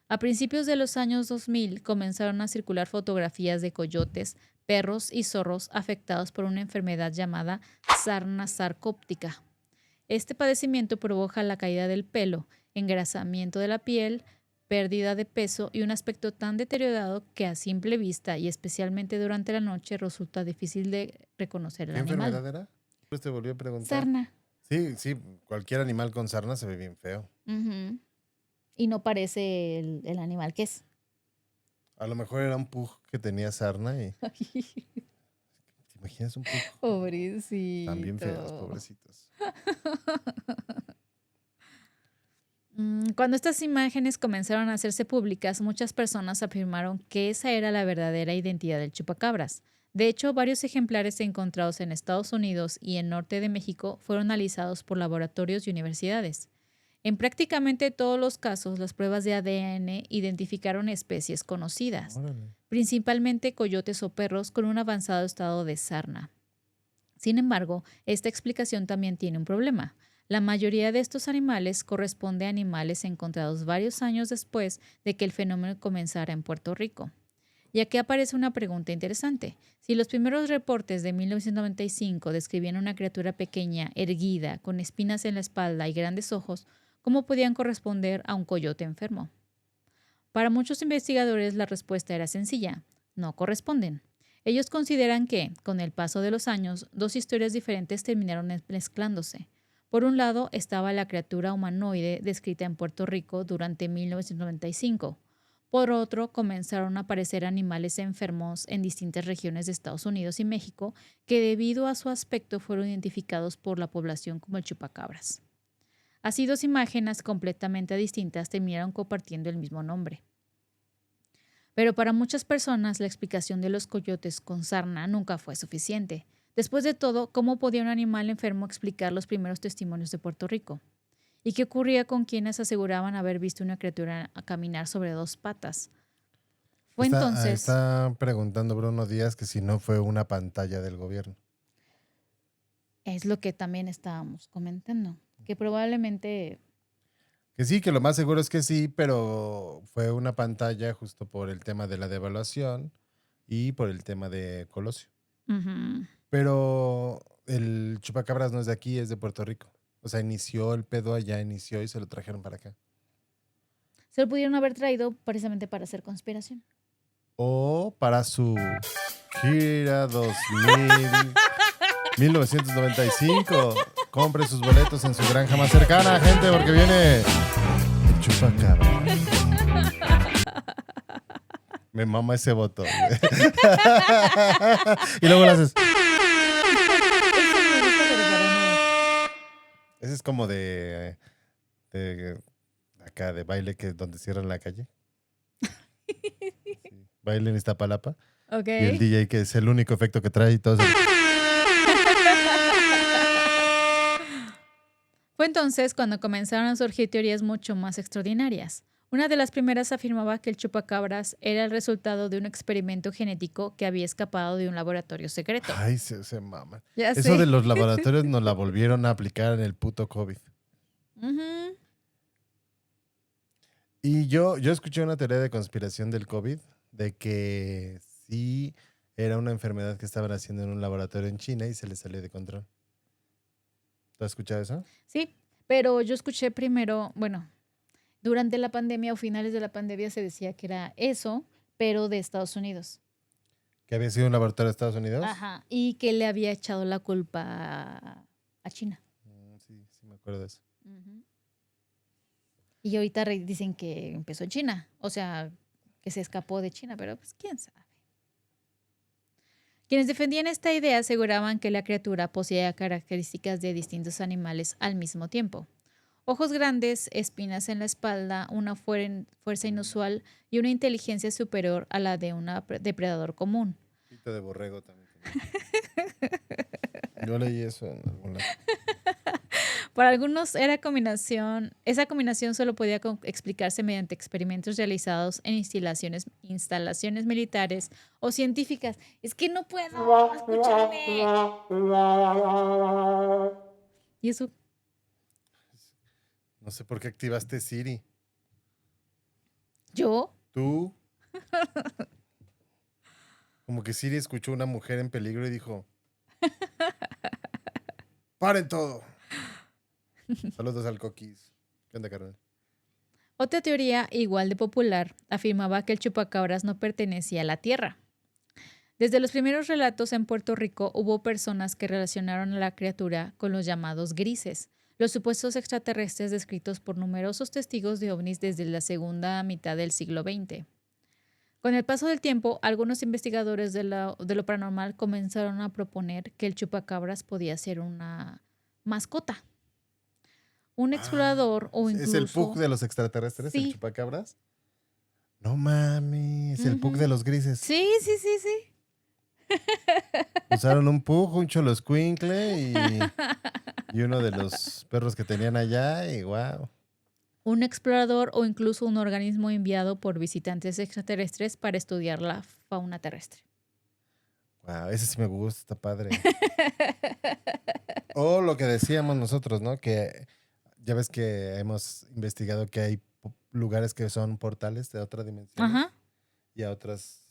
A principios de los años 2000 comenzaron a circular fotografías de coyotes, perros y zorros afectados por una enfermedad llamada sarna sarcóptica. Este padecimiento provoca la caída del pelo, engrasamiento de la piel, pérdida de peso y un aspecto tan deteriorado que a simple vista y especialmente durante la noche resulta difícil de reconocer el ¿Qué animal. enfermedad era? Pues te volvió a preguntar. Sarna. Sí, cualquier animal con sarna se ve bien feo. Ujú. Y no parece el animal que es. A lo mejor era un pug que tenía sarna y... ¿Te imaginas un pug? Pobrecito. También feos, pobrecitos. Cuando estas imágenes comenzaron a hacerse públicas, muchas personas afirmaron que esa era la verdadera identidad del chupacabras. De hecho, varios ejemplares encontrados en Estados Unidos y en norte de México fueron analizados por laboratorios y universidades. En prácticamente todos los casos, las pruebas de ADN identificaron especies conocidas, Órale. principalmente coyotes o perros con un avanzado estado de sarna. Sin embargo, esta explicación también tiene un problema. La mayoría de estos animales corresponde a animales encontrados varios años después de que el fenómeno comenzara en Puerto Rico. Y aquí aparece una pregunta interesante. Si los primeros reportes de 1995 describían una criatura pequeña, erguida, con espinas en la espalda y grandes ojos, ¿cómo podían corresponder a un coyote enfermo? Para muchos investigadores la respuesta era sencilla: no corresponden. Ellos consideran que, con el paso de los años, dos historias diferentes terminaron mezclándose. Por un lado estaba la criatura humanoide descrita en Puerto Rico durante 1995. Por otro, comenzaron a aparecer animales enfermos en distintas regiones de Estados Unidos y México que debido a su aspecto fueron identificados por la población como el chupacabras. Así, dos imágenes completamente distintas terminaron compartiendo el mismo nombre. Pero para muchas personas la explicación de los coyotes con sarna nunca fue suficiente. Después de todo, ¿cómo podía un animal enfermo explicar los primeros testimonios de Puerto Rico? ¿Y qué ocurría con quienes aseguraban haber visto una criatura caminar sobre dos patas? Está preguntando Bruno Díaz que si no fue una pantalla del gobierno. Es lo que también estábamos comentando, que probablemente... Que sí, que lo más seguro es que sí, pero fue una pantalla justo por el tema de la devaluación y por el tema de Colosio. Uh-huh. Pero el chupacabras no es de aquí, es de Puerto Rico. O sea, inició el pedo allá, inició y se lo trajeron para acá. Se lo pudieron haber traído precisamente para hacer conspiración. O para su gira 1995. Compre sus boletos en su granja más cercana, gente, porque viene el chupacabra. Me mama ese botón. Y luego lo haces. Ese es como de acá, de baile, que es donde cierran la calle. Sí, baile en Iztapalapa. Okay. Y el DJ, que es el único efecto que trae y todo eso. Fue entonces cuando comenzaron a surgir teorías mucho más extraordinarias. Una de las primeras afirmaba que el chupacabras era el resultado de un experimento genético que había escapado de un laboratorio secreto. Ay, se maman. Ya Eso sé. de los laboratorios nos la volvieron a aplicar en el puto COVID. Ujú. Y yo escuché una teoría de conspiración del COVID, de que sí era una enfermedad que estaban haciendo en un laboratorio en China y se les salió de control. ¿Tú has escuchado eso? Sí, pero yo escuché primero, bueno, durante la pandemia o finales de la pandemia se decía que era eso, pero de Estados Unidos. ¿Que había sido un laboratorio de Estados Unidos? Ajá. Y que le había echado la culpa a China. Sí, me acuerdo de eso. Ujú. Y ahorita dicen que empezó en China, o sea, que se escapó de China, pero pues quién sabe. Quienes defendían esta idea aseguraban que la criatura poseía características de distintos animales al mismo tiempo. Ojos grandes, espinas en la espalda, una fuerza inusual y una inteligencia superior a la de un depredador común. Pito de borrego también. Yo leí eso en algún lado. Para algunos esa combinación solo podía explicarse mediante experimentos realizados en instalaciones militares o científicas. Es que no puedo escucharme. ¿Y eso? No sé por qué activaste Siri. ¿Yo? ¿Tú? Como que Siri escuchó una mujer en peligro y dijo: ¡paren todo! Saludos al Coquis. ¿Qué onda, carnal? Otra teoría, igual de popular, afirmaba que el chupacabras no pertenecía a la Tierra. Desde los primeros relatos en Puerto Rico hubo personas que relacionaron a la criatura con los llamados grises, los supuestos extraterrestres descritos por numerosos testigos de ovnis desde la segunda mitad del siglo XX. Con el paso del tiempo, algunos investigadores de lo paranormal comenzaron a proponer que el chupacabras podía ser una mascota. Un explorador o incluso... ¿Es el Pug de los extraterrestres, Sí. el chupacabras? No mames, el Pug de los grises. Sí. Usaron un Pug, un Choloscuincle y uno de los perros que tenían allá y wow. Un explorador o incluso un organismo enviado por visitantes extraterrestres para estudiar la fauna terrestre. Wow, ese sí me gusta, está padre. O lo que decíamos nosotros, ¿no? Que ya ves que hemos investigado que hay lugares que son portales de otra dimensión Ajá. y a otros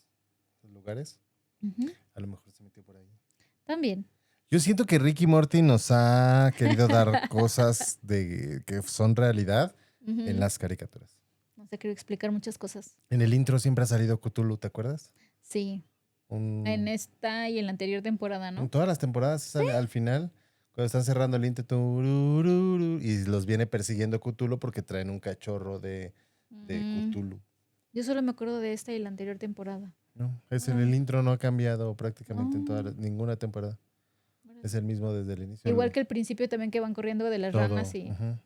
lugares. Ujú. A lo mejor se metió por ahí. También. Yo siento que Ricky Morty nos ha querido dar cosas que son realidad Ujú. en las caricaturas. No sé, quiero explicar muchas cosas. En el intro siempre ha salido Cthulhu, ¿te acuerdas? Sí. Un- En esta y en la anterior temporada, En ¿no? todas las temporadas al final, cuando están cerrando el intro, turururu, y los viene persiguiendo Cthulhu porque traen un cachorro de Mm, Cthulhu. Yo solo me acuerdo de esta y la anterior temporada. No, el intro no ha cambiado prácticamente en Ah. ninguna temporada. Es el mismo desde el inicio. Igual que el principio también que van corriendo de las todo. ranas y... Ujú.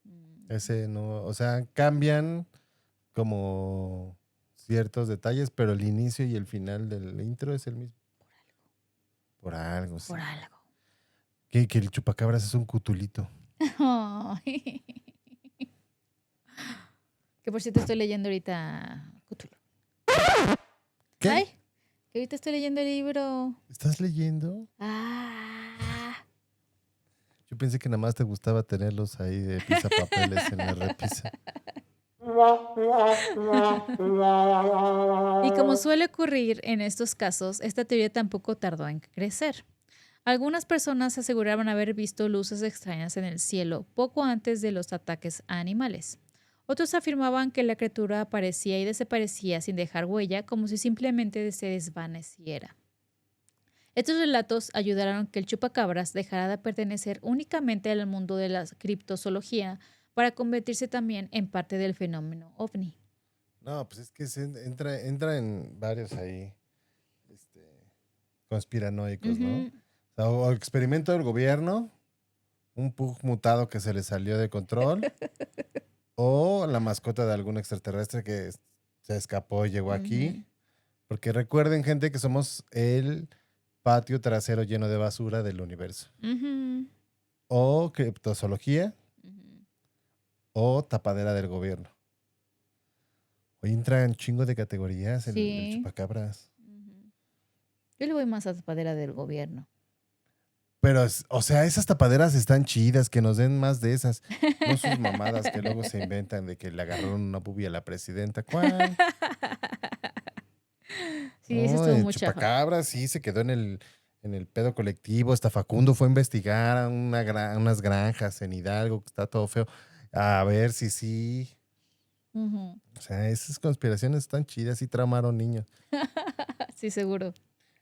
Mm. Ese no, o sea, cambian como ciertos detalles, pero el inicio y el final del intro es el mismo. Por algo, sí. Por algo. Que el chupacabras es un cutulito. Ay. Que por cierto estoy leyendo ahorita Cthulhu. ¿Qué? Ay, que ahorita estoy leyendo el libro. ¿Estás leyendo? Ah. Yo pensé que nada más te gustaba tenerlos ahí de pisapapeles en la repisa. Y como suele ocurrir en estos casos, esta teoría tampoco tardó en crecer. Algunas personas aseguraban haber visto luces extrañas en el cielo poco antes de los ataques a animales. Otros afirmaban que la criatura aparecía y desaparecía sin dejar huella, como si simplemente se desvaneciera. Estos relatos ayudaron a que el chupacabras dejara de pertenecer únicamente al mundo de la criptozoología para convertirse también en parte del fenómeno ovni. No, pues es que entra en varios ahí conspiranoicos, ¿no? Ujú. O sea, o experimento del gobierno, un Pug mutado que se le salió de control, o la mascota de algún extraterrestre que se escapó y llegó aquí. Ujú. Porque recuerden, gente, que somos el patio trasero lleno de basura del universo. Ujú. O criptozoología, Ujú. o tapadera del gobierno. Hoy entra un chingo de categorías el Sí. chupacabras. Ujú. Yo le voy más a tapadera del gobierno. Pero, o sea, esas tapaderas están chidas, que nos den más de esas. No sus mamadas que luego se inventan de que le agarraron una bubia a la presidenta. ¿Cuál? Sí, ese No, estuvo el muy chafa. chupacabras sí se quedó en el pedo colectivo. Hasta Facundo fue a investigar a unas granjas en Hidalgo, que está todo feo. A ver si sí. Ujú. O sea, esas conspiraciones están chidas y traumaron niños. Sí, seguro.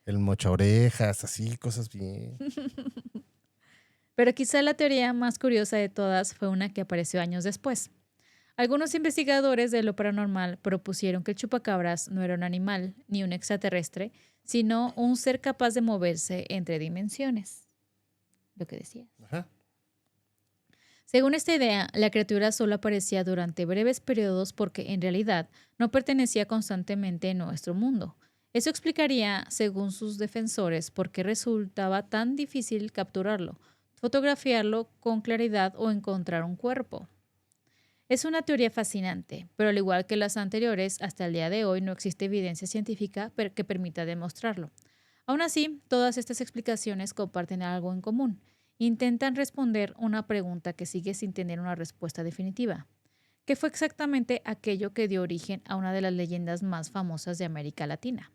El mocha orejas, así, cosas bien. Pero quizá la teoría más curiosa de todas fue una que apareció años después. Algunos investigadores de lo paranormal propusieron que el chupacabras no era un animal ni un extraterrestre, sino un ser capaz de moverse entre dimensiones. Lo que decía. Ajá. Según esta idea, la criatura solo aparecía durante breves periodos porque en realidad no pertenecía constantemente en nuestro mundo. Eso explicaría, según sus defensores, por qué resultaba tan difícil capturarlo, fotografiarlo con claridad o encontrar un cuerpo. Es una teoría fascinante, pero al igual que las anteriores, hasta el día de hoy no existe evidencia científica que permita demostrarlo. Aún así, todas estas explicaciones comparten algo en común. Intentan responder una pregunta que sigue sin tener una respuesta definitiva. ¿Qué fue exactamente aquello que dio origen a una de las leyendas más famosas de América Latina?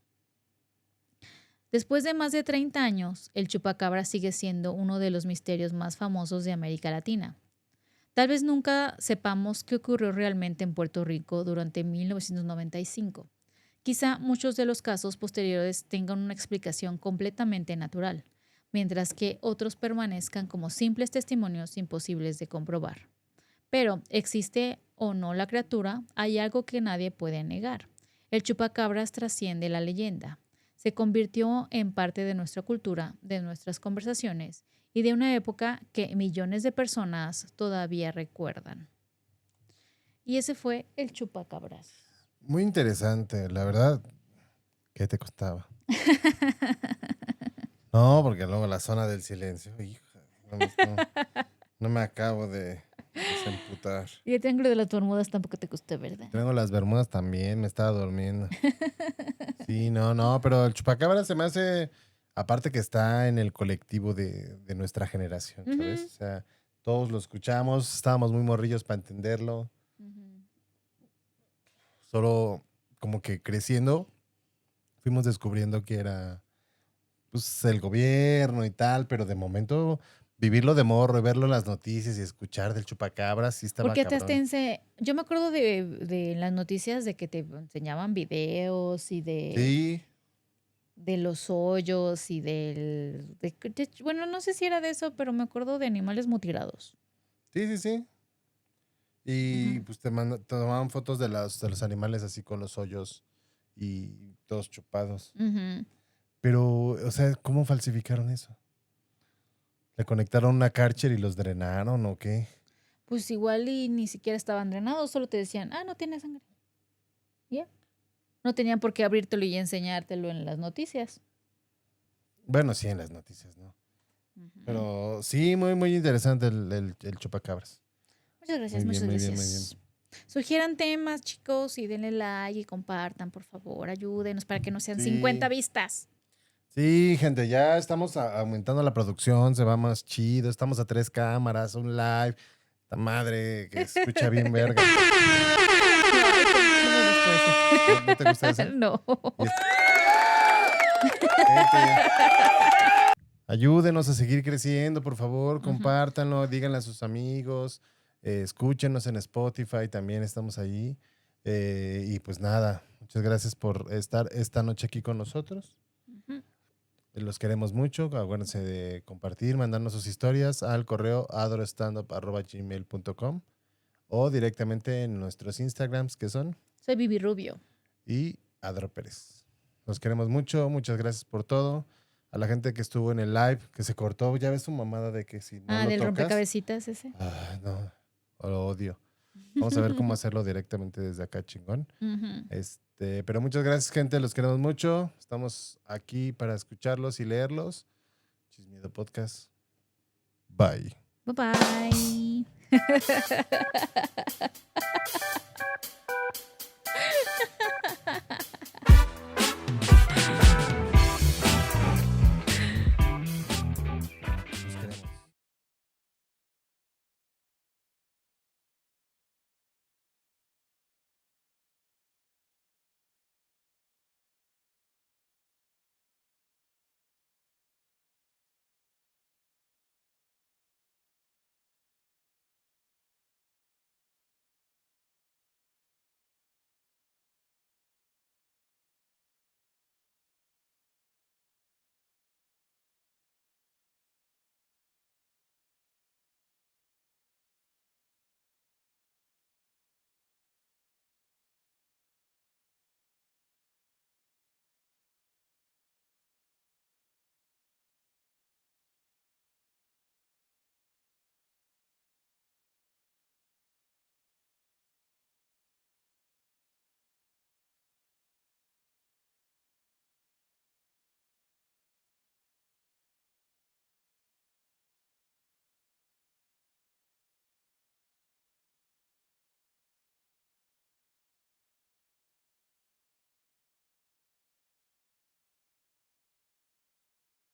Después de más de 30 años, el chupacabra sigue siendo uno de los misterios más famosos de América Latina. Tal vez nunca sepamos qué ocurrió realmente en Puerto Rico durante 1995. Quizá muchos de los casos posteriores tengan una explicación completamente natural, mientras que otros permanezcan como simples testimonios imposibles de comprobar. Pero, ¿existe o no la criatura? Hay algo que nadie puede negar. El chupacabras trasciende la leyenda. Se convirtió en parte de nuestra cultura, de nuestras conversaciones y de una época que millones de personas todavía recuerdan. Y ese fue el chupacabras. Muy interesante, la verdad. ¿Qué te costaba? No, porque luego la zona del silencio, hija, no me acabo de desemputar. Y el triángulo de las Bermudas tampoco te costó, ¿verdad? Tengo las bermudas también, me estaba durmiendo. Sí, no, pero el chupacabra se me hace, aparte que está en el colectivo de nuestra generación, ¿sabes? Ujú. O sea, todos lo escuchamos, estábamos muy morrillos para entenderlo. Ujú. Solo como que creciendo, fuimos descubriendo que era pues, el gobierno y tal, pero de momento vivirlo de morro y verlo en las noticias y escuchar del chupacabra sí estaba Porque cabrón. yo me acuerdo de las noticias de que te enseñaban videos y Sí, de los hoyos y bueno, no sé si era de eso, pero me acuerdo de animales mutilados. sí. Y Ujú. pues te tomaban fotos de los animales así con los hoyos y todos chupados. Ujú. Pero, o sea, ¿cómo falsificaron eso? ¿Le conectaron una Karcher y los drenaron o qué? Pues igual y ni siquiera estaban drenados, solo te decían, no tiene sangre. Ya. No tenían por qué abrírtelo y enseñártelo en las noticias. Bueno, sí, en las noticias, ¿no? Ujú. Pero sí, muy interesante el chupacabras. Muchas gracias, muchas Muy bien. gracias. Sugieran temas, chicos, y denle like y compartan, por favor. Ayúdenos para que no sean 50 Sí. vistas. Sí, gente, ya estamos aumentando la producción, se va más chido, estamos a 3 cámaras, un live, la madre que se escucha bien verga. No me gustó ese. ¿No te gusta ese? No. Y gente, ayúdenos a seguir creciendo, por favor, Ujú. compártanlo, díganle a sus amigos, escúchenos en Spotify, también estamos ahí. Y pues nada, muchas gracias por estar esta noche aquí con nosotros. Ujú. Los queremos mucho. Acuérdense de compartir, mandarnos sus historias al correo adorostandup@gmail.com o directamente en nuestros Instagrams que son Soy Vivi Rubio. y Adro Pérez. Los queremos mucho. Muchas gracias por todo. A la gente que estuvo en el live, que se cortó, ya ves su mamada de que si no lo Del tocas. rompecabecitas ese. Ay, no, lo odio. Vamos a ver cómo hacerlo directamente desde acá, chingón. Ujú. Pero muchas gracias, gente. Los queremos mucho. Estamos aquí para escucharlos y leerlos. Chismiedo Podcast. Bye. Bye bye.